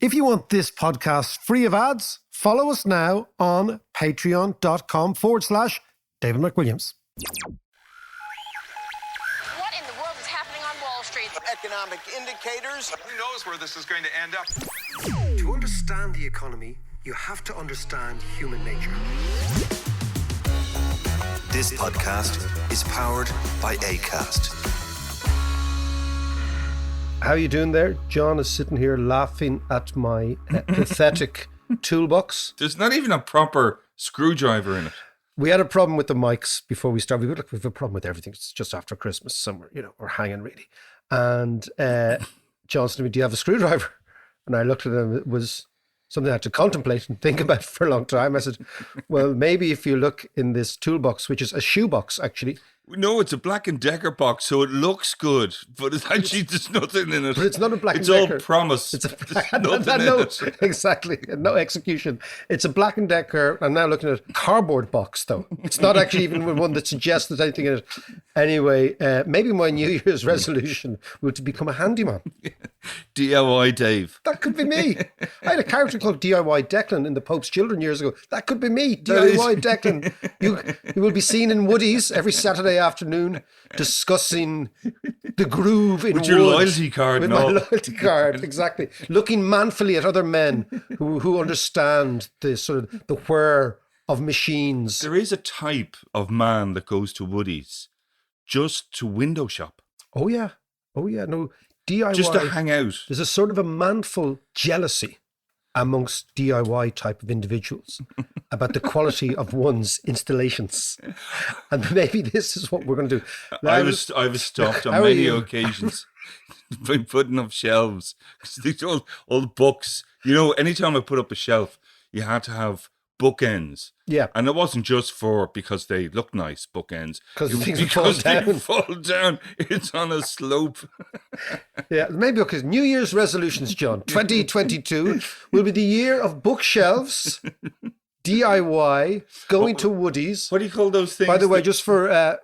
If you want this podcast free of ads, follow us now on patreon.com/David McWilliams. What in the world is happening on Wall Street? Economic indicators. Who knows where this is going to end up? To understand the economy, you have to understand human nature. This podcast is powered by Acast. How are you doing there? John is sitting here laughing at my pathetic toolbox. There's not even a proper screwdriver in it. We had a problem with the mics before we started. We have a problem with everything. It's just after Christmas, somewhere, we're hanging really. And John said to me, "Do you have a screwdriver?" And I looked at him. It was something I had to contemplate and think about for a long time. I said, "Well, maybe if you look in this toolbox, which is a shoebox, actually." No, it's a Black & Decker box, so it looks good, but it's actually there's nothing in it. But it's not a Black & Decker. Decker. It's all promise. It's nothing in it. Exactly. No execution. It's a Black & Decker. I'm now looking at a cardboard box, though. It's not actually even one that suggests there's anything in it. Anyway, maybe my New Year's resolution would to become a handyman. DIY Dave. That could be me. I had a character called DIY Declan in the Pope's Children years ago. That could be me, DIY Declan. You will be seen in Woodies every Saturday afternoon discussing the groove in With your wood. loyalty card. With and my all. loyalty card, exactly. Looking manfully at other men who understand the sort of the whir of machines. There is a type of man that goes to Woodies just to window shop. Oh yeah. No, DIY. Just to hang out. There's a sort of a manful jealousy amongst DIY type of individuals about the quality of one's installations. And maybe this is what we're going to do. Now, I was stopped on How are many you? occasions by putting up shelves. 'Cause these all the books. Anytime I put up a shelf, you had to have bookends. Yeah. And it wasn't just because they look nice, bookends. Because things Because fall they down. fall down. It's on a slope. Yeah, maybe because New Year's resolutions, John, 2022 will be the year of bookshelves, DIY, going to Woodies. What do you call those things? By the way, just for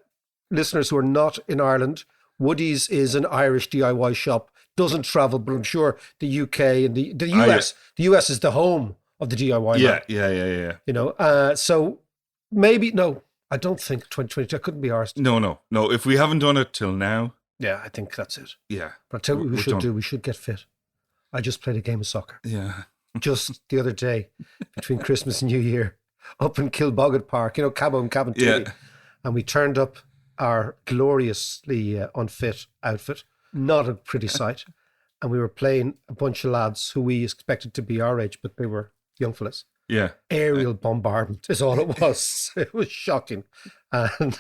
listeners who are not in Ireland, Woodies is an Irish DIY shop. Doesn't travel, but I'm sure the UK and the US, the US is the home of the DIY. Yeah. So maybe, no, I don't think 2022, I couldn't be arsed. No. If we haven't done it till now, Yeah, I think that's it. yeah. But I'll tell you what we We're should done. do. We should get fit. I just played a game of soccer. Yeah. Just the other day, between Christmas and New Year, up in Kilboggett Park, Cabo and Cabinteely. Yeah. And we turned up our gloriously unfit outfit. Not a pretty sight. And we were playing a bunch of lads who we expected to be our age, but they were young fellas. Yeah. Aerial bombardment is all it was. It was shocking. And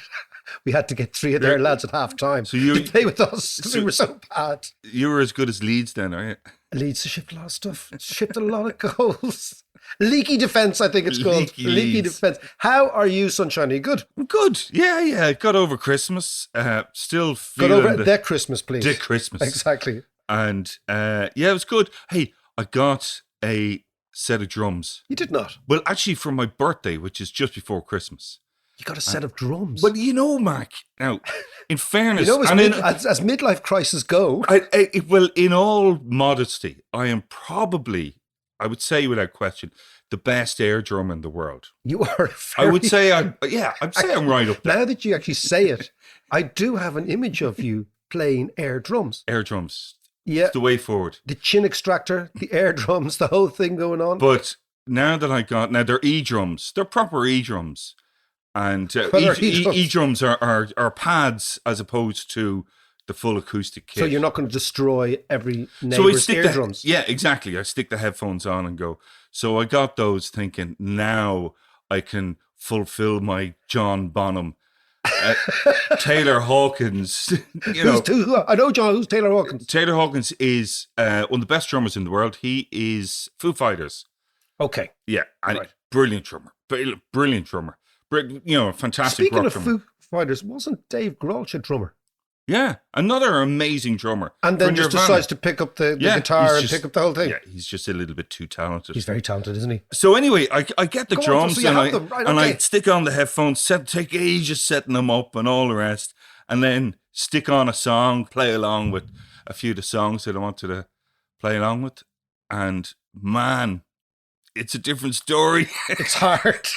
we had to get three of their lads at half time So you- to play with us because we were so bad. You were as good as Leeds then, are you? Leeds shipped a lot of stuff. Shipped a lot of goals. Leaky defence, I think it's called. Leaky Leaky Leeds. defence. How are you, Sunshine? Are you good? Good. Yeah. Got over Christmas. Still Got feeling over the Christmas, please. the Christmas. Exactly. And it was good. Hey, I got a set of drums. You did not. Well, actually, for my birthday, which is just before Christmas. You got a set of drums. But Mac, now, in fairness, as, and as midlife crises go, well, in all modesty, I am probably, I would say without question, the best air drum in the world. you are. I would say, very- I'd say I'm right up there. Now that you actually say it, I do have an image of you playing air drums. Air drums, Yeah. it's the way forward. The chin extractor, the air drums, the whole thing going on. But now they're E-drums. They're proper E-drums. And What are E-drums? E-drums are pads as opposed to the full acoustic kit. So you're not going to destroy every So I neighbour's stick eardrums. Yeah, exactly. I stick the headphones on and go. So I got those thinking, now I can fulfill my John Bonham, Taylor Hawkins. I know, John. Who's Taylor Hawkins? Taylor Hawkins is one of the best drummers in the world. He is Foo Fighters. Okay. Yeah, and Right. brilliant drummer. Brilliant drummer. Fantastic Speaking rock of drummer. Foo Fighters, wasn't Dave Grohl a drummer? Yeah, another amazing drummer. And then For just Nirvana. decides to pick up the Yeah, guitar he's and just- pick up the whole thing. Yeah, he's just a little bit too talented. He's very talented, isn't he? So anyway, I get the Go on, drums so you and, have I, them, right, and I okay. stick on the headphones, take ages setting them up and all the rest, and then stick on a song, play along with a few of the songs that I wanted to play along with. And man, it's a different story. It's hard.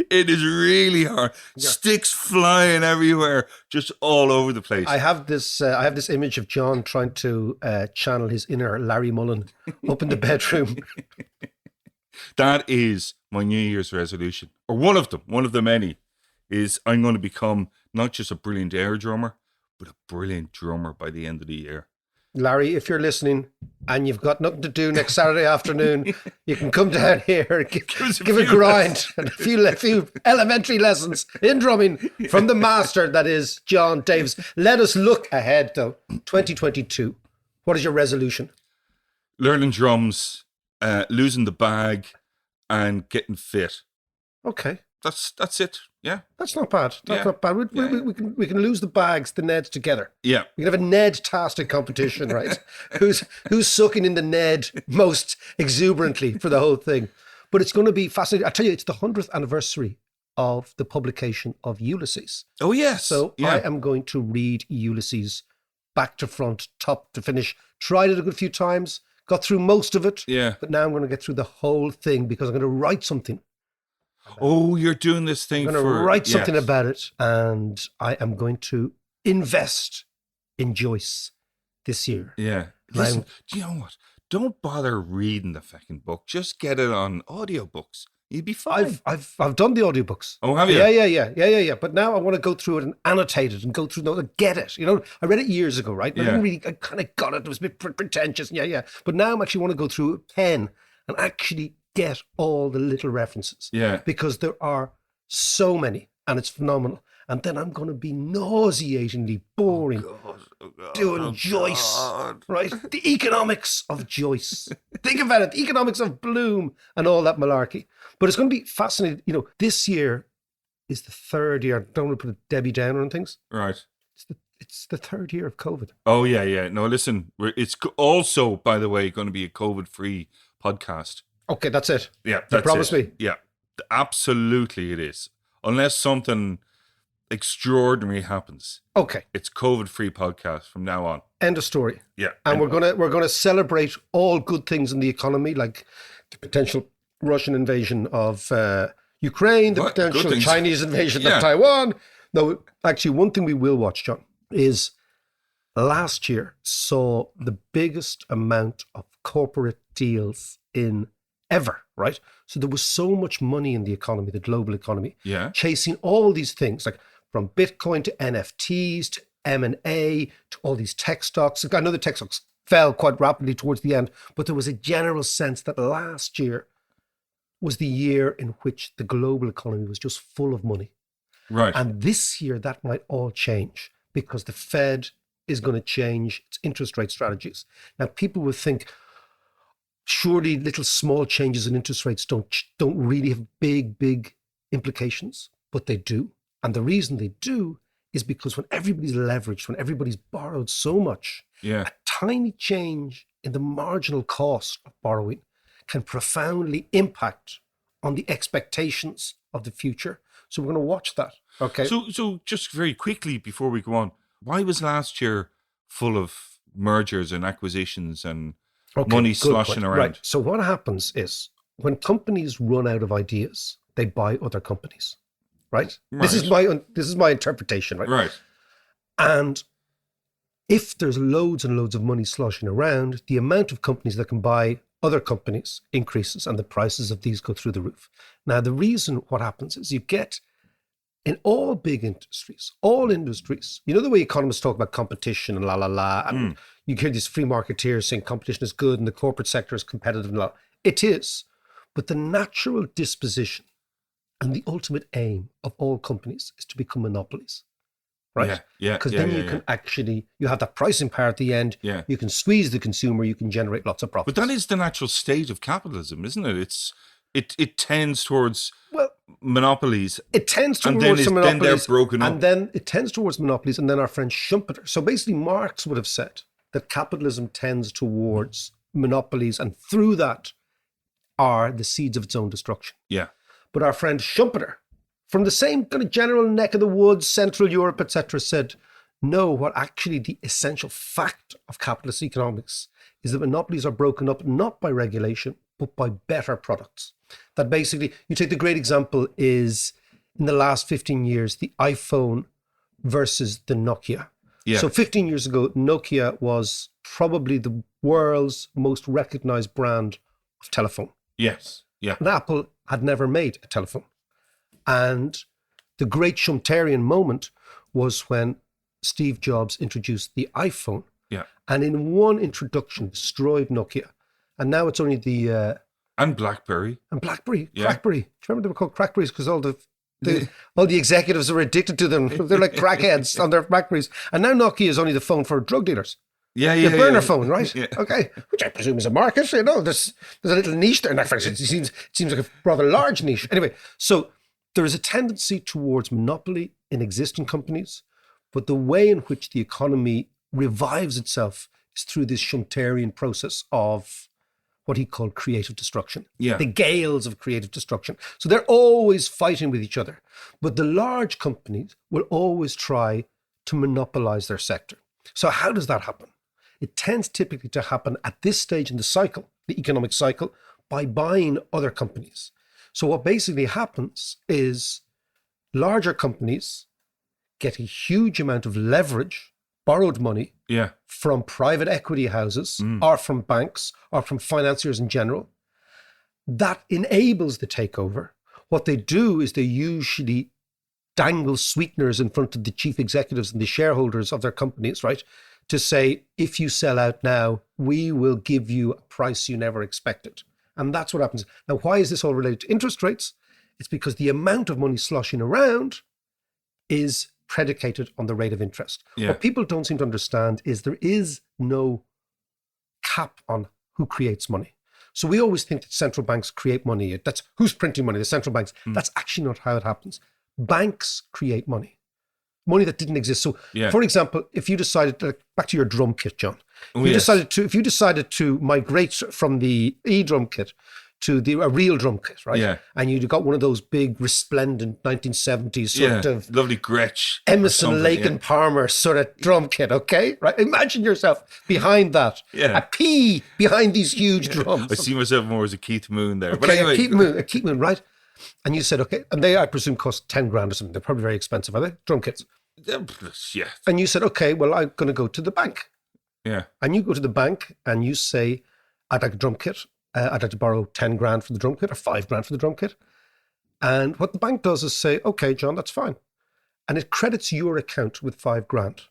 It is really hard. Yeah. Sticks flying everywhere, just all over the place. I have this image of John trying to channel his inner Larry Mullen up in the bedroom. That is my New Year's resolution, or one of the many, is I'm going to become not just a brilliant air drummer, but a brilliant drummer by the end of the year. Larry, if you're listening and you've got nothing to do next Saturday afternoon, you can come down here and give a grind and a few elementary lessons in drumming from the master that is John Davis. Let us look ahead, though. 2022. What is your resolution? Learning drums, losing the bag, and getting fit. Okay. That's it. Yeah. That's not bad. That's Yeah. not bad. We Yeah. can lose the bags, the Neds together. Yeah. We can have a Ned-tastic competition, right? who's sucking in the Ned most exuberantly for the whole thing. But it's going to be fascinating. I tell you, it's the 100th anniversary of the publication of Ulysses. Oh, yes. So yeah. I am going to read Ulysses back to front, top to finish. Tried it a good few times, got through most of it. Yeah. But now I'm going to get through the whole thing because I'm going to write something. Oh, you're doing this thing I'm going to for... write something yes. about it, and I am going to invest in Joyce this year. Yeah. Listen, do you know what? Don't bother reading the fucking book. Just get it on audiobooks. You'd be fine. I've done the audiobooks. Oh, have you? Yeah. But now I want to go through it and annotate it and go through and get it. You know, I read it years ago, right? And I kind of got it. It was a bit pretentious. Yeah. But now I actually want to go through a pen and actually get all the little references. Yeah. Because there are so many, and it's phenomenal. And then I'm going to be nauseatingly boring doing Joyce, right? The economics of Joyce. Think about it, the economics of Bloom and all that malarkey. But it's going to be fascinating. You know, this year is the third year. I don't want to put a Debbie Downer on things. Right. It's the third year of COVID. Oh, yeah. No, listen, it's also, by the way, going to be a COVID-free podcast. Okay, that's it. Yeah, You promise me? Yeah, absolutely it is. Unless something extraordinary happens. Okay. It's COVID-free podcast from now on. End of story. Yeah. And we're gonna celebrate all good things in the economy, like the potential Russian invasion of Ukraine, the What? Good potential things. Chinese invasion Yeah. of Taiwan. No, actually, one thing we will watch, John, is last year saw the biggest amount of corporate deals in ever, right? So there was so much money in the economy, the global economy, Yeah. chasing all these things, like from Bitcoin to NFTs to M&A to all these tech stocks. I know the tech stocks fell quite rapidly towards the end, but there was a general sense that last year was the year in which the global economy was just full of money. Right. And this year that might all change because the Fed is going to change its interest rate strategies. Now, people would think, surely little small changes in interest rates don't really have big implications, but they do. And the reason they do is because when everybody's leveraged, when everybody's borrowed so much, Yeah. a tiny change in the marginal cost of borrowing can profoundly impact on the expectations of the future. So we're going to watch that. Okay. So just very quickly before we go on, why was last year full of mergers and acquisitions and money good sloshing point. around? Right. So what happens is when companies run out of ideas, they buy other companies. Right? This is my interpretation, right? Right. And if there's loads and loads of money sloshing around, the amount of companies that can buy other companies increases and the prices of these go through the roof. Now, the reason what happens is you get in all big industries, all industries, you know the way economists talk about competition and and you hear these free marketeers saying competition is good and the corporate sector is competitive and It is, but the natural disposition and the ultimate aim of all companies is to become monopolies, right? Yeah. Because then you can actually, you have that pricing power at the end. Yeah. You can squeeze the consumer, you can generate lots of profits. But that is the natural state of capitalism, isn't it? It tends towards monopolies. It tends And towards then some then they're monopolies. broken up. And then it tends towards monopolies. And then our friend Schumpeter. So basically, Marx would have said that capitalism tends towards monopolies. And through that are the seeds of its own destruction. Yeah. But our friend Schumpeter, from the same kind of general neck of the woods, Central Europe, etc., said, no, what actually the essential fact of capitalist economics is that monopolies are broken up not by regulation, but by better products. That basically, you take the great example is in the last 15 years, the iPhone versus the Nokia. Yeah. So 15 years ago, Nokia was probably the world's most recognized brand of telephone. Yes. Yeah. And Apple had never made a telephone. And the great Schumpeterian moment was when Steve Jobs introduced the iPhone. Yeah. And in one introduction, destroyed Nokia. And now it's only the... And BlackBerry. and BlackBerry, Yeah. Crackberry. Do you remember they were called Crackberries? Because all the executives were addicted to them. They're like crackheads on their BlackBerries. And now Nokia is only the phone for drug dealers. Yeah. The Yeah. burner yeah. phone, right? Yeah. Okay. Which I presume is a market. You know, there's a little niche there. In fact, it seems like a rather large niche. Anyway, so there is a tendency towards monopoly in existing companies, but the way in which the economy revives itself is through this Schumpeterian process of what he called creative destruction. Yeah. The gales of creative destruction. So they're always fighting with each other. But the large companies will always try to monopolize their sector. So how does that happen? It tends typically to happen at this stage in the cycle, the economic cycle, by buying other companies. So what basically happens is larger companies get a huge amount of leverage, borrowed money, Yeah. from private equity houses or from banks or from financiers in general. That enables the takeover. What they do is they usually dangle sweeteners in front of the chief executives and the shareholders of their companies, right? To say, if you sell out now, we will give you a price you never expected. And that's what happens. Now, why is this all related to interest rates? It's because the amount of money sloshing around is predicated on the rate of interest. Yeah. What people don't seem to understand is there is no cap on who creates money. So we always think that central banks create money. That's who's printing money, the central banks. That's actually not how it happens. Banks create money that didn't exist. So, Yeah. for example, if you decided, back to your drum kit, John, Oh, if yes. you decided to migrate from the e-drum kit to a real drum kit, right? Yeah. And you got one of those big resplendent 1970s sort of Lovely Gretsch. or Emerson, something, Lake yeah. and Palmer sort of drum kit, okay? Right? Imagine yourself behind that. Yeah. A P behind these huge drums. I see myself more as a Keith Moon there. But Okay, anyway. a Keith Moon, right? And you said, okay, and they, I presume, cost 10 grand or something. They're probably very expensive, are they? Drum kits. Yeah. And you said, okay, well, I'm going to go to the bank. Yeah. And you go to the bank and you say, I'd like a drum kit. I'd like to borrow 10 grand for the drum kit or 5 grand for the drum kit. And what the bank does is say, okay, John, that's fine. And it credits your account with 5 grand.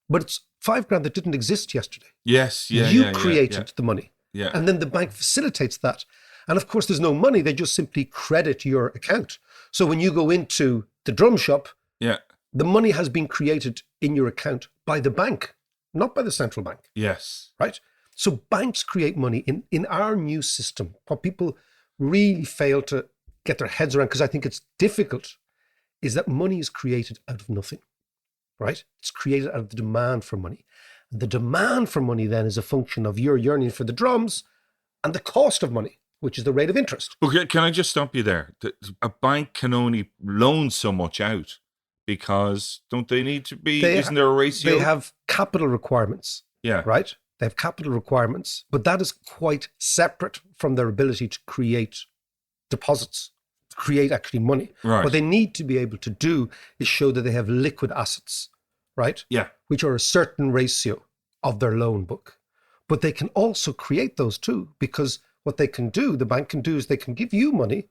But it's 5 grand that didn't exist yesterday. Yes. Yeah. You yeah, created the money. Yeah. And then the bank facilitates that. And of course, there's no money. They just simply credit your account. So when you go into the drum shop, Yeah. the money has been created in your account by the bank, not by the central bank, Yes. right? So banks create money in our new system. What people really fail to get their heads around, because I think it's difficult, is that money is created out of nothing, right? It's created out of the demand for money. And the demand for money then is a function of your yearning for the drums and the cost of money, which is the rate of interest. Okay, can I just stop you there? A bank can only loan so much out because don't they need to be? Isn't there a ratio? They have capital requirements, Yeah. right? They have capital requirements, but that is quite separate from their ability to create deposits, to create actually money. Right. What they need to be able to do is show that they have liquid assets, right? Yeah. Which are a certain ratio of their loan book. But they can also create those too, because what they can do, the bank can do, is they can give you money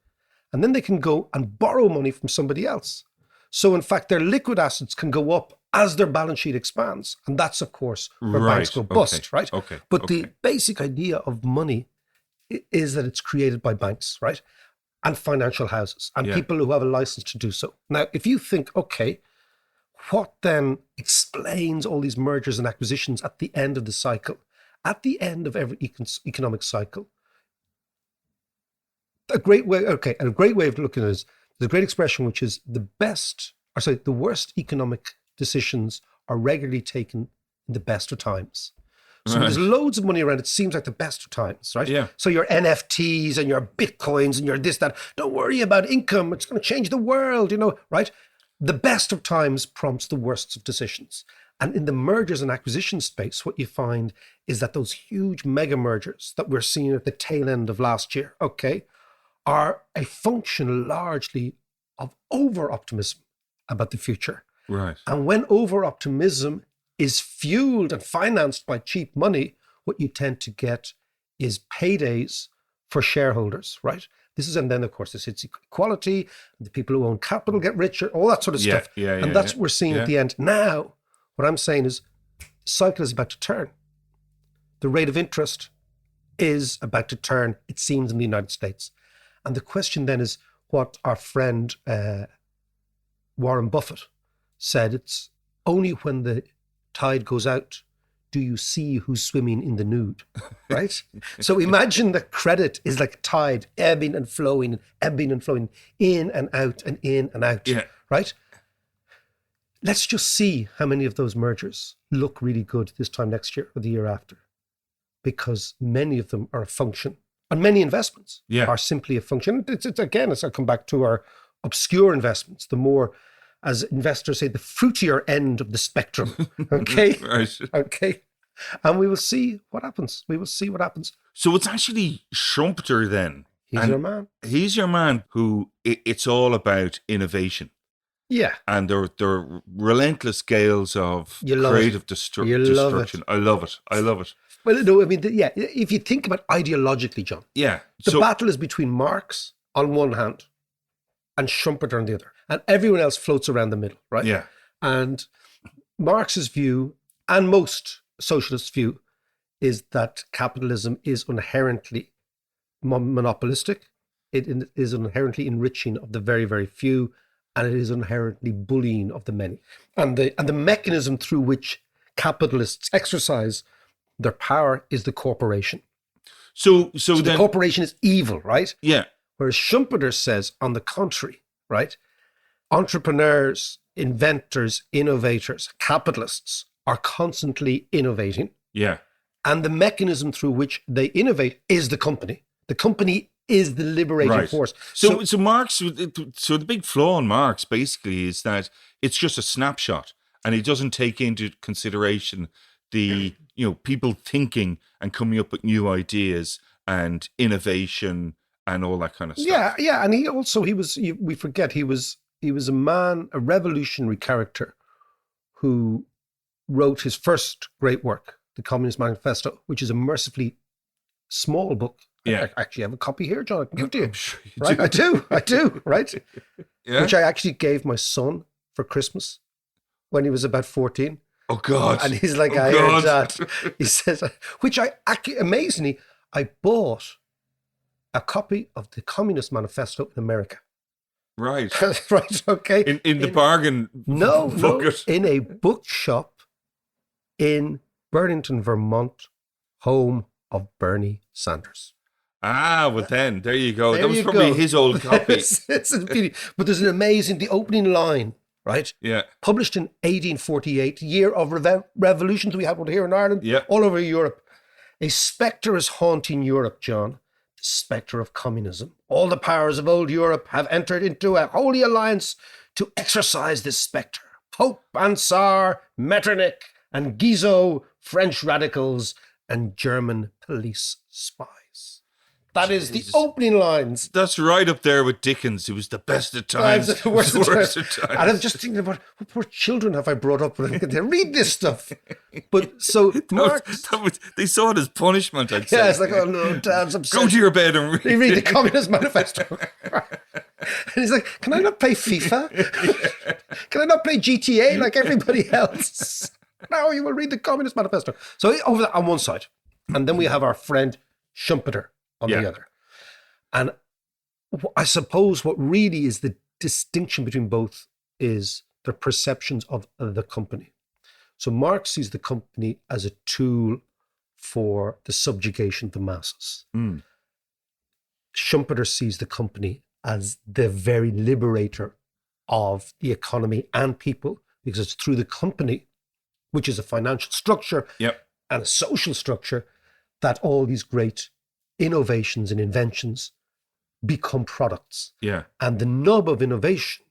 and then they can go and borrow money from somebody else. So in fact, their liquid assets can go up as their balance sheet expands. And that's, of course, where banks go Right, bust, okay, right? okay, But okay. the basic idea of money is that it's created by banks, right? And financial houses and Yeah. people who have a license to do so. Now, if you think, okay, what then explains all these mergers and acquisitions at the end of the cycle? At the end of every economic cycle, a great way of looking at it is the great expression, which is the worst economic decisions are regularly taken in the best of times. So when Right. there's loads of money around, it seems like the best of times, right? Yeah. So your NFTs and your Bitcoins and your this, that, don't worry about income. It's going to change the world, right? The best of times prompts the worst of decisions. And in the mergers and acquisition space, what you find is that those huge mega mergers that we're seeing at the tail end of last year, okay, are a function largely of over optimism about the future. Right. And when over optimism is fueled and financed by cheap money, what you tend to get is paydays for shareholders, right? This is, and then of course this hits equality, the people who own capital get richer, all that sort of stuff. And that's what we're seeing at the end. Now, what I'm saying is, the cycle is about to turn. The rate of interest is about to turn, it seems, in the United States. And the question then is what our friend Warren Buffett said, it's only when the tide goes out do you see who's swimming in the nude, right? So imagine that credit is like a tide, ebbing and flowing, in and out and in and out, right? Let's just see how many of those mergers look really good this time next year or the year after, because many of them are a function, and many investments are simply a function. It's again, as I come back to our obscure investments, the more, as investors say, the fruitier end of the spectrum. Okay. Right. Okay. And we will see what happens. So it's actually Schumpeter then. He's your man. He's your man who it's all about innovation. Yeah. And they're relentless scales of creative destruction. I love it. Well, no, I mean, if you think about ideologically, John, the battle is between Marx on one hand and Schumpeter on the other. And everyone else floats around the middle, right? Yeah. And Marx's view, and most socialists' view, is that capitalism is inherently monopolistic. It is inherently enriching of the very, very few, and it is inherently bullying of the many. And the mechanism through which capitalists exercise their power is the corporation. So then, the corporation is evil, right? Yeah. Whereas Schumpeter says, on the contrary, right? Entrepreneurs, inventors, innovators, capitalists are constantly innovating. Yeah. And the mechanism through which they innovate is the company. The company is the liberating force. So Marx, so the big flaw in Marx basically is that it's just a snapshot, and he doesn't take into consideration the, people thinking and coming up with new ideas and innovation and all that kind of stuff. Yeah. And we forget he was a man, a revolutionary character who wrote his first great work, the Communist Manifesto, which is a mercifully small book. Yeah. I actually have a copy here, John. I can give it to you. I'm sure you right? do. I do, right? Yeah. Which I actually gave my son for Christmas when he was about 14. Oh, God. And he's like, I heard that. He says, which amazingly, I bought a copy of the Communist Manifesto in America. Right. Right, okay. In the bargain bucket. In a bookshop in Burlington, Vermont, home of Bernie Sanders. Ah, well then, there you go. That was probably his old copy. It's a beauty. But there's the opening line, right? Yeah. Published in 1848, year of revolutions. We had one here in Ireland, all over Europe. A spectre is haunting Europe, John. The spectre of communism. All the powers of old Europe have entered into a holy alliance to exorcise this spectre. Pope and Tsar, Metternich and Guizot, French radicals and German police spies. That is the opening lines. That's right up there with Dickens. It was the best of times, the worst of times. times. And I'm just thinking about what poor children have I brought up when they read this stuff. But so Marx, they saw it as punishment, I'd say. Yeah, it's like, oh no, Dad's upset. Go to your bed and read the Communist Manifesto. And he's like, can I not play FIFA? Can I not play GTA like everybody else? No, you will read the Communist Manifesto. So over on one side. And then we have our friend Schumpeter on the other. And I suppose what really is the distinction between both is their perceptions of the company. So Marx sees the company as a tool for the subjugation of the masses. Mm. Schumpeter sees the company as the very liberator of the economy and people, because it's through the company, which is a financial structure and a social structure, that all these great innovations and inventions become products. Yeah. And the nub of innovation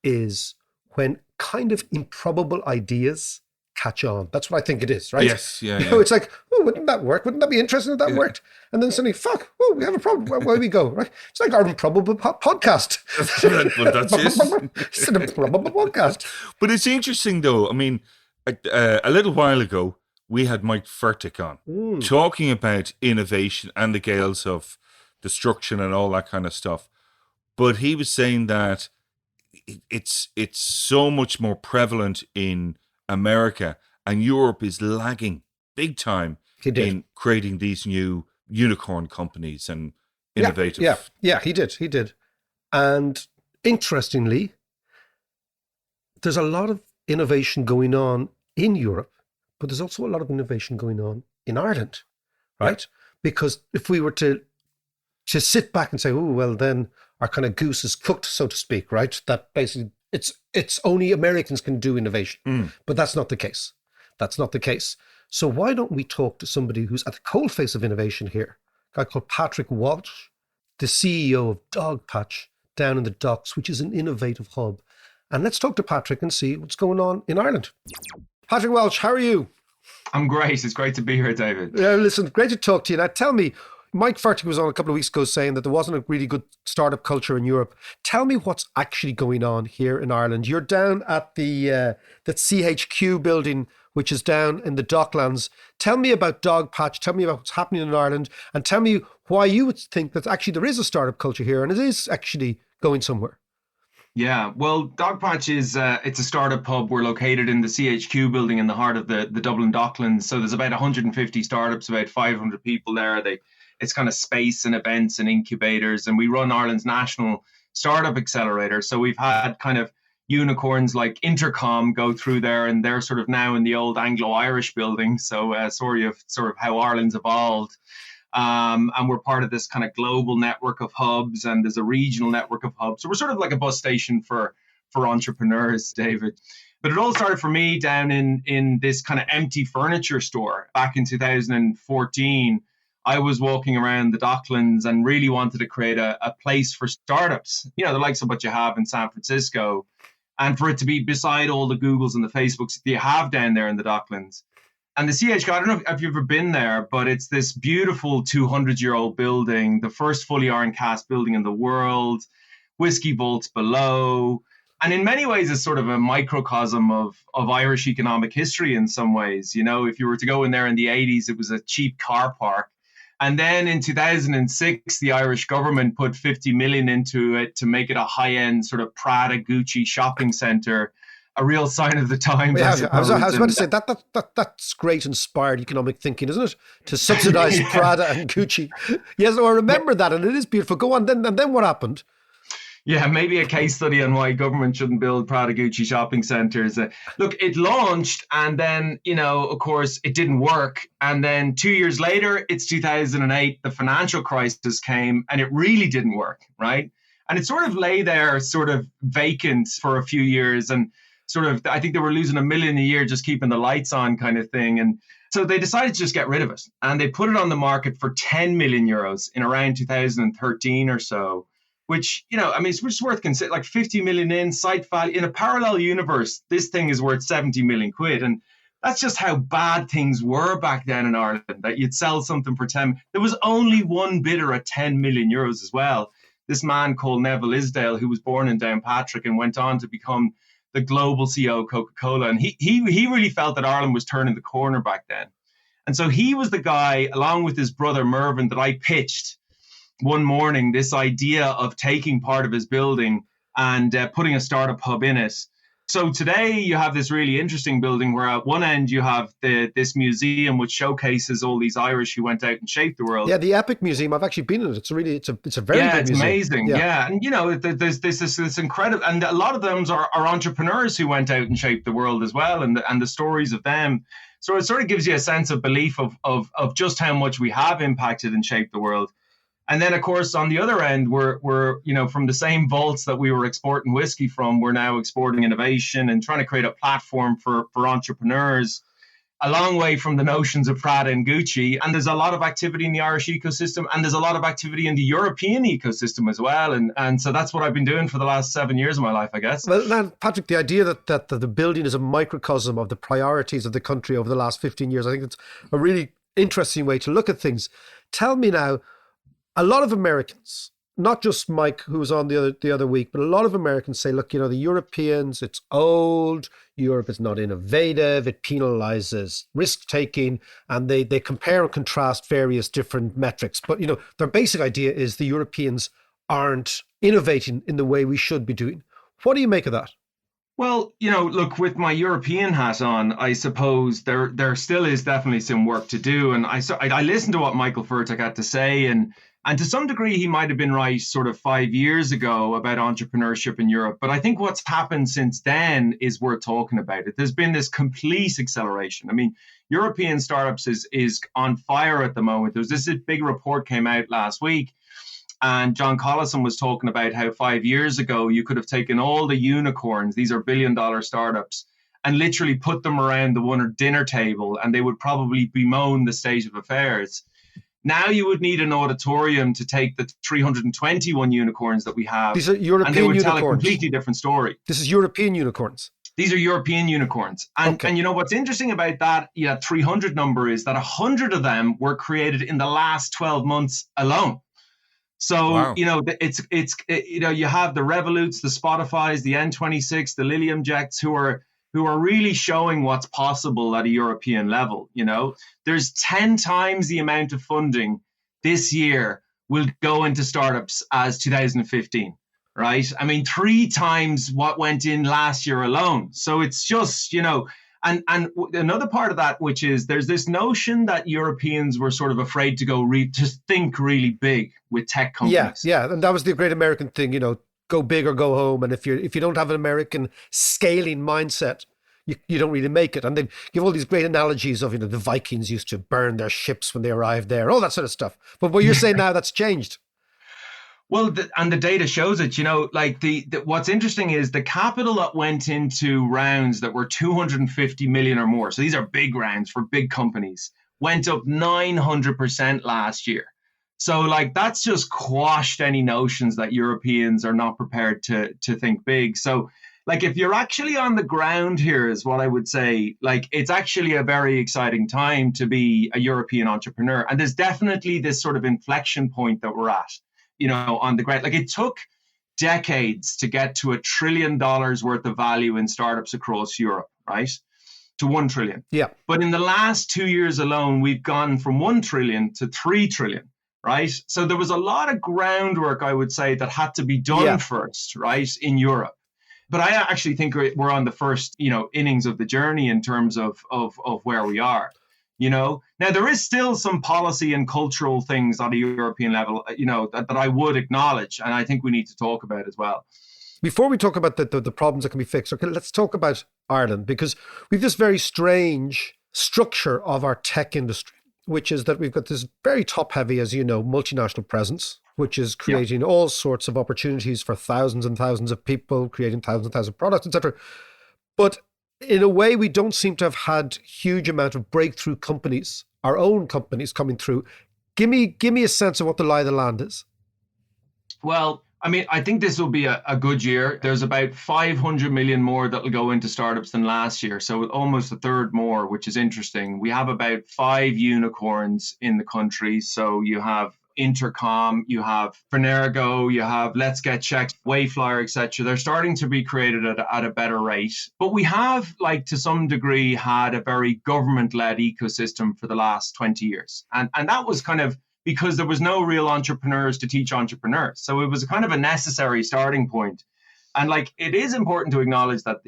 is when kind of improbable ideas catch on. That's what I think it is, right? Yes, yeah, You know, yeah. it's like, oh, wouldn't that work? Wouldn't that be interesting if that worked? And then suddenly, fuck, oh, we have a problem. Where we go, right? It's like our improbable podcast. Well, that's it. It's an improbable podcast. But it's interesting, though. I mean, a little while ago, we had Mike Furtick on talking about innovation and the gales of destruction and all that kind of stuff. But he was saying that it's so much more prevalent in America, and Europe is lagging big time in creating these new unicorn companies and innovative. Yeah, he did. And interestingly, there's a lot of innovation going on in Europe, but there's also a lot of innovation going on in Ireland, right? Yeah. Because if we were to sit back and say, oh, well, then our kind of goose is cooked, so to speak, right? That basically it's only Americans can do innovation. But that's not the case. That's not the case. So why don't we talk to somebody who's at the coalface of innovation here, a guy called Patrick Walsh, the CEO of Dog Patch down in the Docks, which is an innovative hub. And let's talk to Patrick and see what's going on in Ireland. Patrick Walsh, how are you? I'm great. It's great to be here, David. Yeah, listen, great to talk to you. Now tell me, Mike Furtick was on a couple of weeks ago saying that there wasn't a really good startup culture in Europe. Tell me what's actually going on here in Ireland. You're down at the CHQ building, which is down in the Docklands. Tell me about Dog Patch. Tell me about what's happening in Ireland, and tell me why you would think that actually there is a startup culture here and it is actually going somewhere. Yeah, well, Dog Patch is it's a startup hub. We're located in the CHQ building in the heart of the Dublin Docklands. So there's about 150 startups, about 500 people there. It's kind of space and events and incubators, and we run Ireland's national startup accelerator. So we've had kind of unicorns like Intercom go through there, and they're sort of now in the old Anglo-Irish building. So sort of how Ireland's evolved. And we're part of this kind of global network of hubs, and there's a regional network of hubs. So we're sort of like a bus station for entrepreneurs, David. But it all started for me down in this kind of empty furniture store back in 2014. I was walking around the Docklands and really wanted to create a place for startups, you know, the likes of what you have in San Francisco, and for it to be beside all the Googles and the Facebooks that you have down there in the Docklands. And the CHQ, I don't know if you've ever been there, but it's this beautiful 200-year-old building, the first fully iron cast building in the world, whiskey vaults below. And in many ways, it's sort of a microcosm of Irish economic history in some ways. You know, if you were to go in there in the 80s, it was a cheap car park. And then in 2006, the Irish government put 50 million into it to make it a high-end sort of Prada Gucci shopping centre, a real sign of the times. Yeah, I was about to say that's great inspired economic thinking, isn't it? To subsidise Prada and Gucci. Yes, I remember that, and it is beautiful. Go on, then what happened? Yeah, maybe a case study on why government shouldn't build Prada Gucci shopping centres. Look, it launched, and then, you know, of course, it didn't work. And then 2 years later, it's 2008, the financial crisis came, and it really didn't work, right? And it sort of lay there sort of vacant for a few years, and sort of, I think they were losing $1 million a year just keeping the lights on kind of thing. And so they decided to just get rid of it. And they put it on the market for 10 million euros in around 2013 or so. Which, you know, I mean, it's just worth considering, like 50 million in site value. In a parallel universe, this thing is worth 70 million quid. And that's just how bad things were back then in Ireland, that you'd sell something for 10. There was only one bidder at 10 million euros as well. This man called Neville Isdale, who was born in Downpatrick and went on to become the global CEO of Coca-Cola. And he really felt that Ireland was turning the corner back then. And so he was the guy, along with his brother Mervyn, that I pitched one morning, this idea of taking part of his building and putting a startup hub in it. So today you have this really interesting building where at one end you have this museum which showcases all these Irish who went out and shaped the world. Yeah, the Epic Museum. I've actually been in it. It's a very good museum. Amazing. Yeah. And you know, there's this incredible, and a lot of them are entrepreneurs who went out and shaped the world as well, and the stories of them. So it sort of gives you a sense of belief of just how much we have impacted and shaped the world. And then, of course, on the other end, we're you know, from the same vaults that we were exporting whiskey from, we're now exporting innovation and trying to create a platform for entrepreneurs. a long way from the notions of Prada and Gucci. And there's a lot of activity in the Irish ecosystem, and there's a lot of activity in the European ecosystem as well. And so that's what I've been doing for the last 7 years of my life, I guess. Well, now, Patrick, the idea that the building is a microcosm of the priorities of the country over the last 15 years, I think it's a really interesting way to look at things. Tell me now, a lot of Americans, not just Mike, who was on the other week, but a lot of Americans say, look, the Europeans, it's old, Europe is not innovative, it penalizes risk-taking, and they compare and contrast various different metrics. But, their basic idea is the Europeans aren't innovating in the way we should be doing. What do you make of that? Well, look, with my European hat on, I suppose there still is definitely some work to do. And I listened to what Michael Furtak had to say, and to some degree, he might have been right sort of 5 years ago about entrepreneurship in Europe. But I think what's happened since then is worth talking about. There's been this complete acceleration. I mean, European startups is on fire at the moment. There was this big report came out last week, and John Collison was talking about how 5 years ago, you could have taken all the unicorns, these are billion-dollar startups, and literally put them around the dinner table, and they would probably bemoan the state of affairs. Now you would need an auditorium to take the 321 unicorns that we have. These are European and they would unicorns. tell a completely different story. This is European unicorns. These are European unicorns. And what's interesting about that 300 number is that 100 of them were created in the last 12 months alone. So, wow. you have the Revoluts, the Spotifys, the N26, the Lilium Jets who are really showing what's possible at a European level. There's 10 times the amount of funding this year will go into startups as 2015, right? I mean, 3 times what went in last year alone. So it's just, and another part of that, which is there's this notion that Europeans were sort of afraid to go to think really big with tech companies. Yeah. And that was the great American thing, go big or go home. And if you don't have an American scaling mindset, you don't really make it. And they give all these great analogies of, the Vikings used to burn their ships when they arrived there, all that sort of stuff. But what you're saying now, that's changed. Well, and the data shows it, what's interesting is the capital that went into rounds that were 250 million or more. So these are big rounds for big companies, went up 900% last year. So that's just quashed any notions that Europeans are not prepared to think big. So if you're actually on the ground here is what I would say, it's actually a very exciting time to be a European entrepreneur. And there's definitely this sort of inflection point that we're at, on the ground. It took decades to get to $1 trillion worth of value in startups across Europe, right? To 1 trillion. Yeah. But in the last 2 years alone, we've gone from 1 trillion to 3 trillion. Right. So there was a lot of groundwork, I would say, that had to be done first, right, in Europe. But I actually think we're on the first, innings of the journey in terms of where we are. Now, there is still some policy and cultural things at a European level, that I would acknowledge. And I think we need to talk about as well. Before we talk about the problems that can be fixed, okay, let's talk about Ireland, because we've this very strange structure of our tech industry, which is that we've got this very top-heavy, as you know, multinational presence, which is creating all sorts of opportunities for thousands and thousands of people, creating thousands and thousands of products, etc. But in a way, we don't seem to have had huge amount of breakthrough companies, our own companies coming through. Give me a sense of what the lie of the land is. Well, I mean, I think this will be a good year. There's about 500 million more that will go into startups than last year. So almost a third more, which is interesting. We have about 5 unicorns in the country. So you have Intercom, you have Fenergo, you have Let's Get Checked, Wayflyer, etc. They're starting to be created at a better rate. But we have, to some degree, had a very government-led ecosystem for the last 20 years. And that was kind of because there was no real entrepreneurs to teach entrepreneurs. So it was a kind of a necessary starting point. And it is important to acknowledge that,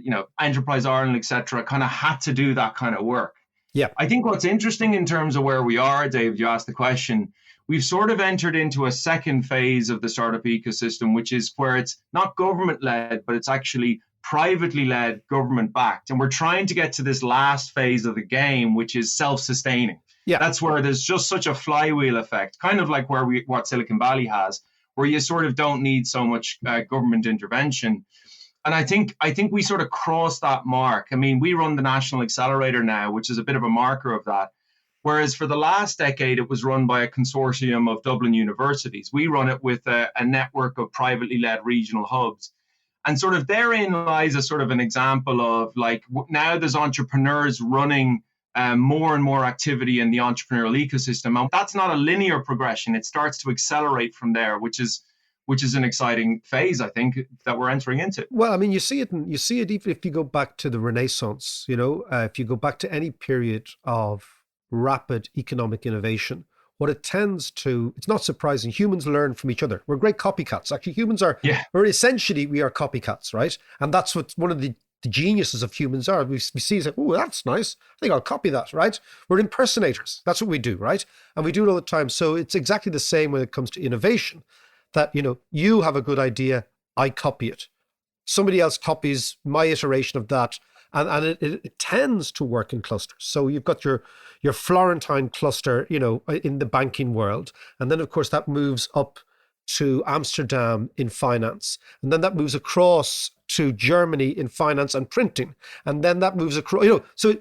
Enterprise Ireland, etc., kind of had to do that kind of work. Yeah. I think what's interesting in terms of where we are, David, you asked the question, we've sort of entered into a second phase of the startup ecosystem, which is where it's not government-led, but it's actually privately led, government-backed. And we're trying to get to this last phase of the game, which is self-sustaining. Yeah. That's where there's just such a flywheel effect, kind of like what Silicon Valley has, where you sort of don't need so much government intervention. And I think we sort of crossed that mark. I mean, we run the National Accelerator now, which is a bit of a marker of that. Whereas for the last decade, it was run by a consortium of Dublin universities. We run it with a network of privately led regional hubs. And sort of therein lies a sort of an example of like now there's entrepreneurs running more and more activity in the entrepreneurial ecosystem. And that's not a linear progression. It starts to accelerate from there, which is an exciting phase, I think, that we're entering into. Well, I mean, you see it even if you go back to the Renaissance, if you go back to any period of rapid economic innovation, what it tends to, it's not surprising, humans learn from each other. We're great copycats. Actually, humans are, we are copycats, right? And that's what one of the geniuses of humans are. We see it's like, oh, that's nice. I think I'll copy that, right? We're impersonators. That's what we do, right? And we do it all the time. So it's exactly the same when it comes to innovation, that, you have a good idea, I copy it. Somebody else copies my iteration of that. And it tends to work in clusters. So you've got your Florentine cluster, in the banking world. And then, of course, that moves up to Amsterdam in finance. And then that moves across to Germany in finance and printing. And then that moves across, so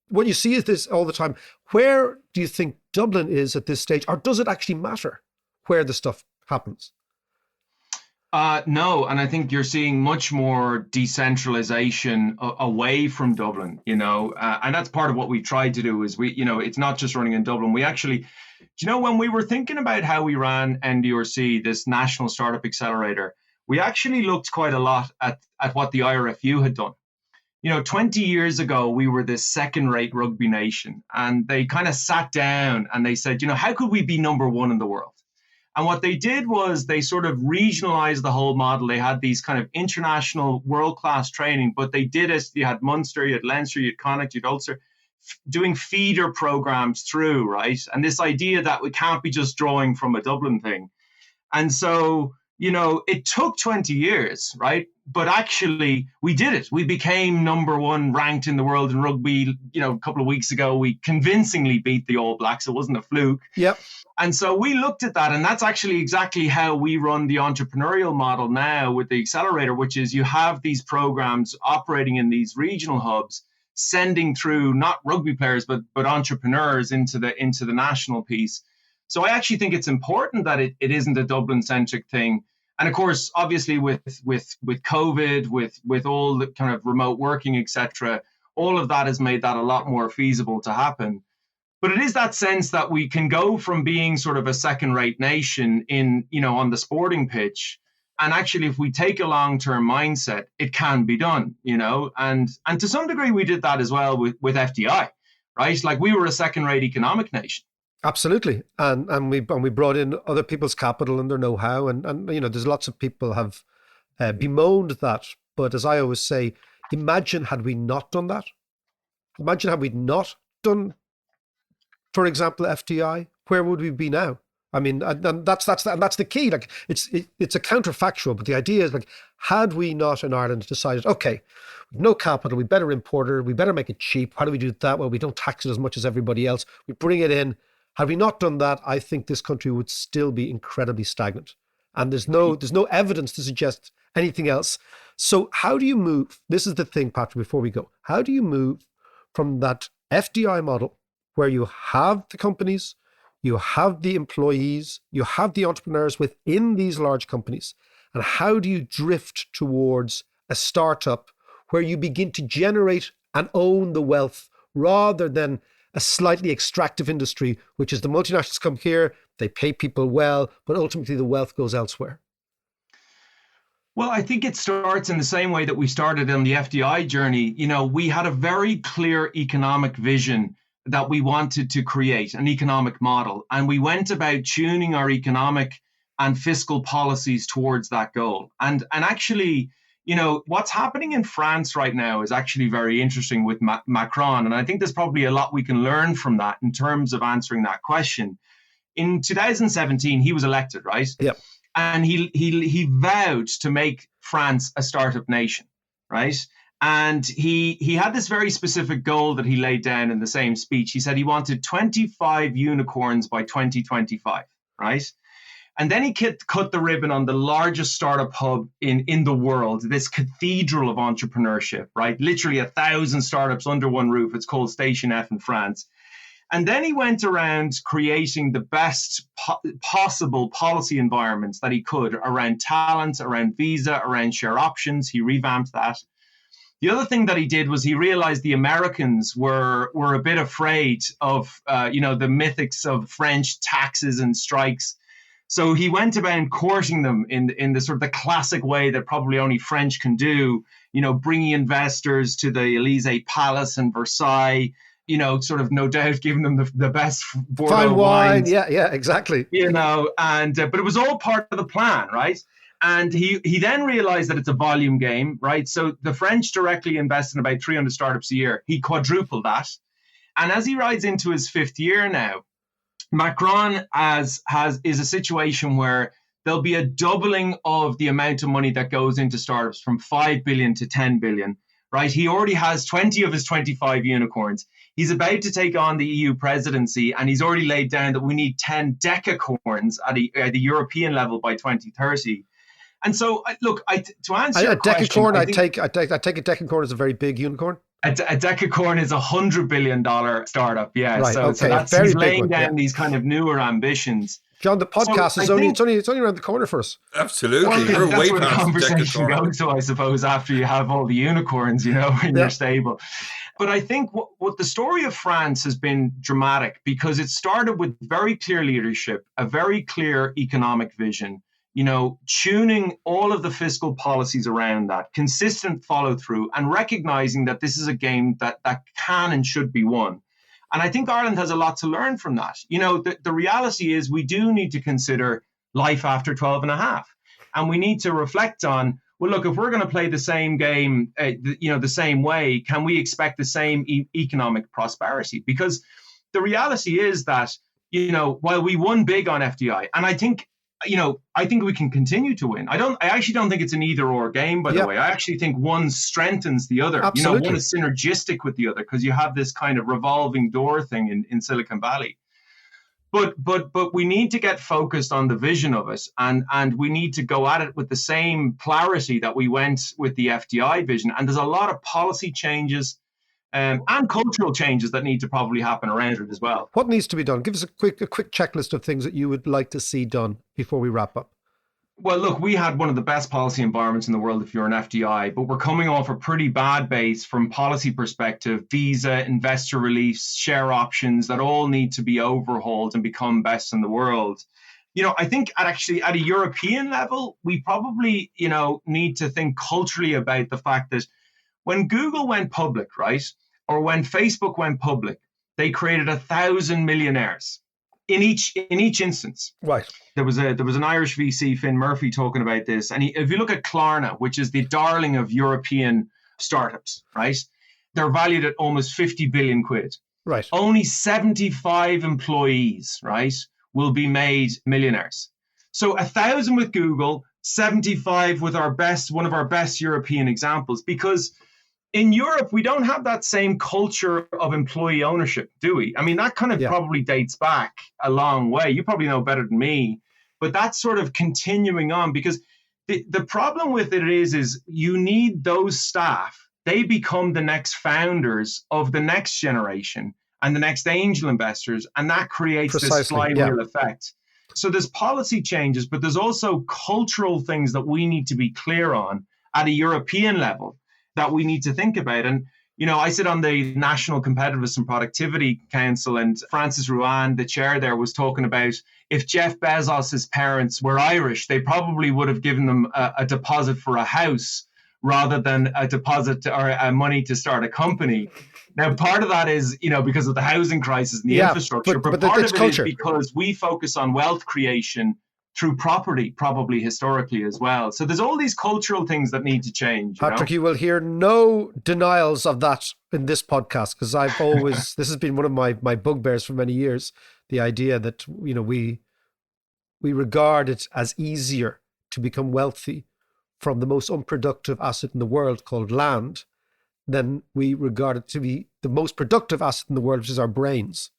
what you see is this all the time. Where do you think Dublin is at this stage? Or does it actually matter where the stuff happens? No, and I think you're seeing much more decentralization away from Dublin, and that's part of what we tried to do is it's not just running in Dublin. We actually, when we were thinking about how we ran NDRC, this National Startup Accelerator, we actually looked quite a lot at what the IRFU had done. 20 years ago, we were this second-rate rugby nation, and they kind of sat down and they said, how could we be number one in the world? And what they did was they sort of regionalized the whole model. They had these kind of international world-class training, but they did it. You had Munster, you had Leinster, you had Connacht, you had Ulster, doing feeder programs through, right? And this idea that we can't be just drawing from a Dublin thing. And so, it took 20 years, right? But actually, we did it. We became number one ranked in the world in rugby. A couple of weeks ago, we convincingly beat the All Blacks. It wasn't a fluke. Yep. And so we looked at that, and that's actually exactly how we run the entrepreneurial model now with the accelerator, which is you have these programs operating in these regional hubs, sending through not rugby players, but entrepreneurs into the national piece. So I actually think it's important that it isn't a Dublin-centric thing. And of course, obviously with COVID, with all the kind of remote working, etc., all of that has made that a lot more feasible to happen. But it is that sense that we can go from being sort of a second-rate nation on the sporting pitch, and actually, if we take a long-term mindset, it can be done, And to some degree, we did that as well with FDI, right? Like we were a second-rate economic nation. Absolutely, and we brought in other people's capital and their know-how, and there's lots of people have bemoaned that. But as I always say, imagine had we not done that. Imagine had we not done, for example, FDI, where would we be now? I mean, and that's the key. Like it's a counterfactual, but the idea is like, had we not in Ireland decided, okay, no capital, we better import it, we better make it cheap. How do we do that? Well, we don't tax it as much as everybody else. We bring it in. Had we not done that, I think this country would still be incredibly stagnant. And there's no evidence to suggest anything else. So how do you move? This is the thing, Patrick, before we go. How do you move from that FDI model where you have the companies, you have the employees, you have the entrepreneurs within these large companies, and how do you drift towards a startup where you begin to generate and own the wealth rather than a slightly extractive industry, which is the multinationals come here, they pay people well, but ultimately the wealth goes elsewhere? Well, I think it starts in the same way that we started on the FDI journey. We had a very clear economic vision that we wanted to create, an economic model. And we went about tuning our economic and fiscal policies towards that goal. And actually, what's happening in France right now is actually very interesting with Macron. And I think there's probably a lot we can learn from that in terms of answering that question. In 2017, he was elected, right? Yep. And he vowed to make France a startup nation, right? And he had this very specific goal that he laid down in the same speech. He said he wanted 25 unicorns by 2025, right? And then he cut the ribbon on the largest startup hub in the world, this cathedral of entrepreneurship, right? Literally 1,000 startups under one roof. It's called Station F in France. And then he went around creating the best possible policy environments that he could around talent, around visa, around share options. He revamped that. The other thing that he did was he realized the Americans were a bit afraid of, the mythics of French taxes and strikes. So he went about courting them in the sort of the classic way that probably only French can do, bringing investors to the Élysée Palace and Versailles, sort of no doubt giving them the best Bordeaux Fine wine. wines, Yeah, exactly. but it was all part of the plan, right? And he then realized that it's a volume game, right? So the French directly invest in about 300 startups a year. He quadrupled that. And as he rides into his fifth year now, Macron is a situation where there'll be a doubling of the amount of money that goes into startups from 5 billion to 10 billion, right? He already has 20 of his 25 unicorns. He's about to take on the EU presidency, and he's already laid down that we need 10 decacorns at the European level by 2030. And so, look, to answer your question, decacorn, I take a decacorn as a very big unicorn. A decacorn is $100 billion startup, yeah. Right, so that's very he's big laying one, down yeah. these kind of newer ambitions. John, the podcast So is I only think- it's only around the corner for us. Absolutely. Well, You're that's way where the past conversation decacorn. goes to, I suppose, after you have all the unicorns, in your stable. But I think what the story of France has been dramatic because it started with very clear leadership, a very clear economic vision, tuning all of the fiscal policies around that, consistent follow through, and recognizing that this is a game that can and should be won. And I think Ireland has a lot to learn from that. The reality is we do need to consider life after 12 and a half. And we need to reflect on, well, look, if we're going to play the same game, the same way, can we expect the same economic prosperity? Because the reality is that, while we won big on FDI, and I think we can continue to win. I actually don't think it's an either or game, by the way. I actually think one strengthens the other. Absolutely. One is synergistic with the other because you have this kind of revolving door thing in Silicon Valley. But we need to get focused on the vision of it, and we need to go at it with the same clarity that we went with the FDI vision. And there's a lot of policy changes and cultural changes that need to probably happen around it as well. What needs to be done? Give us a quick checklist of things that you would like to see done before we wrap up. Well, look, we had one of the best policy environments in the world if you're an FDI, but we're coming off a pretty bad base from policy perspective. Visa, investor reliefs, share options that all need to be overhauled and become best in the world. I think at a European level, we probably, need to think culturally about the fact that when Google went public, right, or when Facebook went public, they created 1,000 millionaires in each instance. Right. There was an Irish VC, Finn Murphy, talking about this, and if you look at Klarna, which is the darling of European startups, right, they're valued at almost 50 billion quid. Right. Only 75 employees, right, will be made millionaires. So 1,000 with Google, 75 with one of our best European examples, because in Europe, we don't have that same culture of employee ownership, do we? I mean, that kind of probably dates back a long way. You probably know better than me, but that's sort of continuing on because the problem with it is you need those staff. They become the next founders of the next generation and the next angel investors, and that creates this flywheel effect. So there's policy changes, but there's also cultural things that we need to be clear on at a European level that we need to think about. And, I sit on the National Competitiveness and Productivity Council, and Francis Ruan, the chair there, was talking about if Jeff Bezos' parents were Irish, they probably would have given them a deposit for a house rather than a deposit or money to start a company. Now, part of that is, because of the housing crisis and the infrastructure, but part of it culture. is because we focus on wealth creation through property, probably historically as well. So there's all these cultural things that need to change. Patrick, you will hear no denials of that in this podcast, because I've always, this has been one of my bugbears for many years, the idea that, we regard it as easier to become wealthy from the most unproductive asset in the world called land than we regard it to be the most productive asset in the world, which is our brains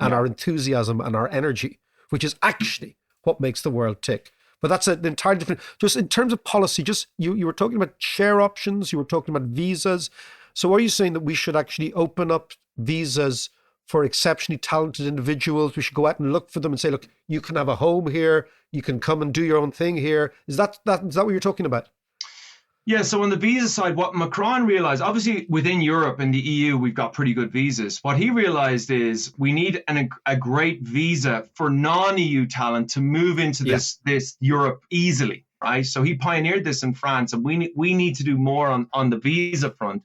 and our enthusiasm and our energy, which is actually what makes the world tick. But that's an entirely different, just in terms of policy, just you were talking about share options, you were talking about visas. So are you saying that we should actually open up visas for exceptionally talented individuals? We should go out and look for them and say, look, you can have a home here, you can come and do your own thing here. Is that what you're talking about? Yeah, so on the visa side, what Macron realized, obviously within Europe and the EU, we've got pretty good visas. What he realized is we need a great visa for non-EU talent to move into this Europe easily, right? So he pioneered this in France, and we need to do more on the visa front.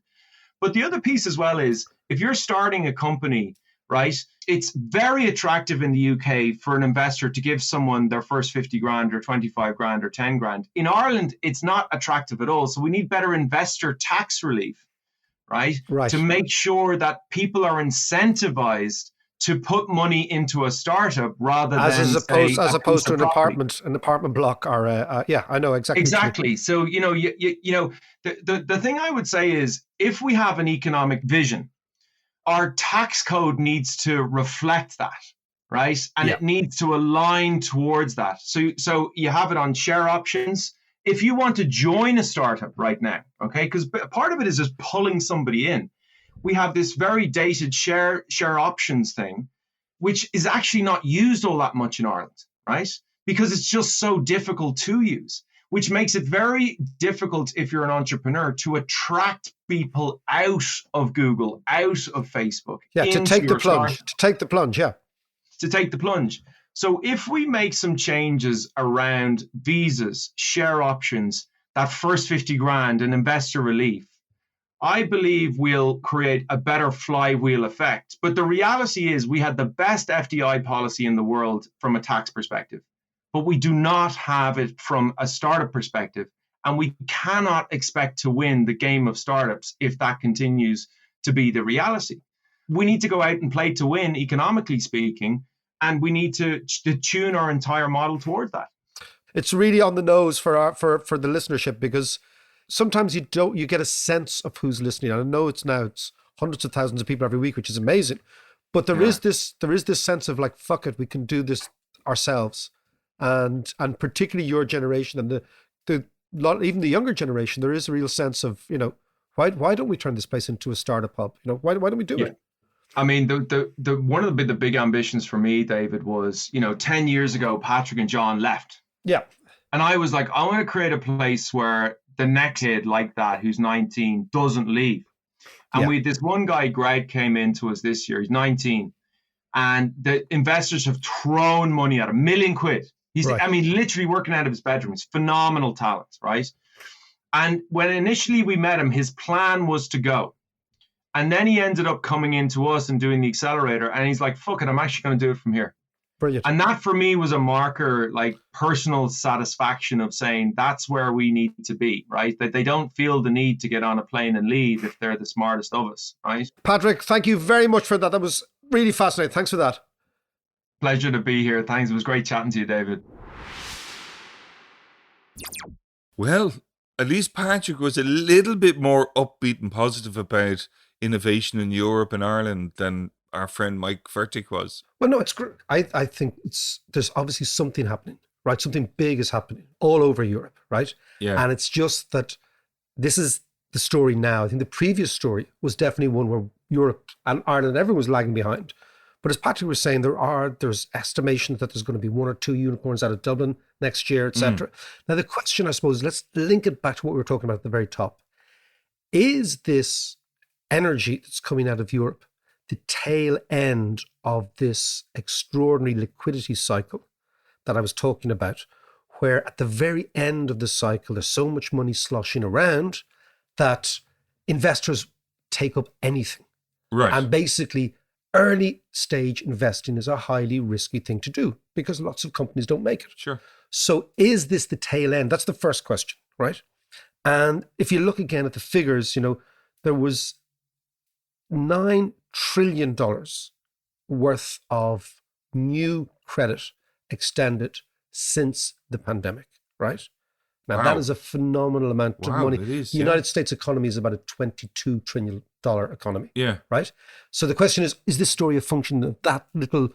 But the other piece as well is if you're starting a company, right, it's very attractive in the UK for an investor to give someone their first 50 grand or 25 grand or 10 grand. In Ireland, it's not attractive at all. So we need better investor tax relief, right? To make sure that people are incentivized to put money into a startup rather than as opposed to an apartment block or I know exactly. So the thing I would say is if we have an economic vision, our tax code needs to reflect that, right? And it needs to align towards that. So you have it on share options. If you want to join a startup right now, okay, because part of it is just pulling somebody in. We have this very dated share options thing, which is actually not used all that much in Ireland, right? Because it's just so difficult to use, which makes it very difficult if you're an entrepreneur to attract people out of Google, out of Facebook. Yeah, to take the plunge. So if we make some changes around visas, share options, that first 50 grand and investor relief, I believe we'll create a better flywheel effect. But the reality is we had the best FDI policy in the world from a tax perspective, but we do not have it from a startup perspective. And we cannot expect to win the game of startups if that continues to be the reality. We need to go out and play to win, economically speaking, and we need to tune our entire model towards that. It's really on the nose for the listenership, because sometimes you get a sense of who's listening. I know it's hundreds of thousands of people every week, which is amazing. But there is this sense of like, fuck it, we can do this ourselves. And particularly your generation and even the younger generation, there is a real sense of, why don't we turn this place into a startup hub? Why don't we do it? I mean, one of the big ambitions for me, David, was, 10 years ago, Patrick and John left. Yeah. And I was like, I want to create a place where the next kid like that, who's 19, doesn't leave. And we had this one guy, Greg, came into us this year. He's 19. And the investors have thrown money at him, £1 million. He's, literally working out of his bedroom. He's phenomenal talent, right? And when initially we met him, his plan was to go. And then he ended up coming into us and doing the accelerator. And he's like, fuck it, I'm actually going to do it from here. Brilliant. And that for me was a marker, like personal satisfaction of saying that's where we need to be, right? That they don't feel the need to get on a plane and leave if they're the smartest of us, right? Patrick, thank you very much for that. That was really fascinating. Thanks for that. Pleasure to be here. Thanks. It was great chatting to you, David. Well, at least Patrick was a little bit more upbeat and positive about innovation in Europe and Ireland than our friend Mike Fertig was. Well, no, it's great. I think there's obviously something happening, right? Something big is happening all over Europe, right? Yeah. And it's just that this is the story now. I think the previous story was definitely one where Europe and Ireland, everyone was lagging behind. But as Patrick was saying, there's estimations that there's going to be 1 or 2 unicorns out of Dublin next year, etc. Now, the question, I suppose, let's link it back to what we were talking about at the very top. Is this energy that's coming out of Europe the tail end of this extraordinary liquidity cycle that I was talking about, where at the very end of the cycle, there's so much money sloshing around that investors take up anything? Right. And basically, early stage investing is a highly risky thing to do because lots of companies don't make it. Sure. So is this the tail end? That's the first question, right? And if you look again at the figures, there was $9 trillion worth of new credit extended since the pandemic, right? Now, that is a phenomenal amount of money. It is, the United States economy is about a $22 trillion economy. Yeah. Right? So the question is this story a function of that little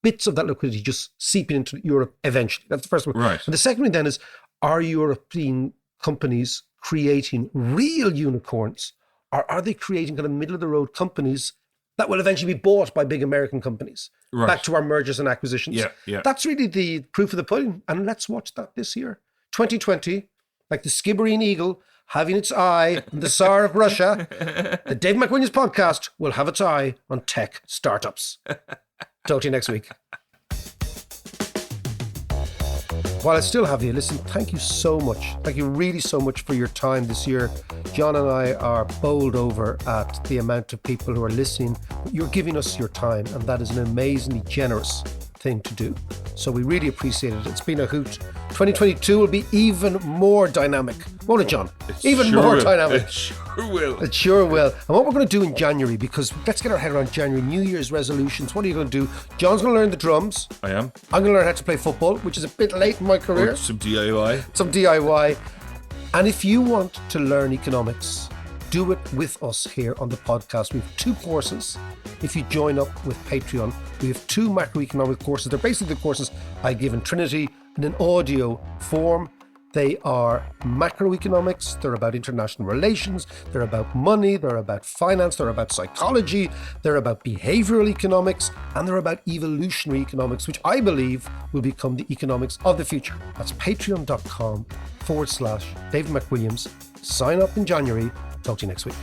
bits of that liquidity just seeping into Europe eventually. That's the first one. Right. And the second one then is, are European companies creating real unicorns, or are they creating kind of middle of the road companies that will eventually be bought by big American companies? Right. Back to our mergers and acquisitions. Yeah. That's really the proof of the pudding. And let's watch that this year. 2020, like the Skibbereen eagle having its eye on the Tsar of Russia, the Dave McWilliams podcast will have its eye on tech startups. Talk to you next week. While I still have you, listen, thank you so much. Thank you really so much for your time this year. John and I are bowled over at the amount of people who are listening. You're giving us your time, and that is an amazingly generous thing to do. So we really appreciate it. It's been a hoot. 2022 will be even more dynamic. Won't it, John? Even more dynamic. It sure will. It sure will. And what we're going to do in January, because let's get our head around January, New Year's resolutions. What are you going to do? John's going to learn the drums. I am. I'm going to learn how to play football, which is a bit late in my career. Some DIY. Some DIY. And if you want to learn economics, do it with us here on the podcast. We have 2 courses. If you join up with Patreon, we have 2 macroeconomic courses. They're basically the courses I give in Trinity in an audio form. They are macroeconomics. They're about international relations. They're about money. They're about finance. They're about psychology. They're about behavioral economics. And they're about evolutionary economics, which I believe will become the economics of the future. That's patreon.com/David McWilliams. Sign up in January. Talk to you next week.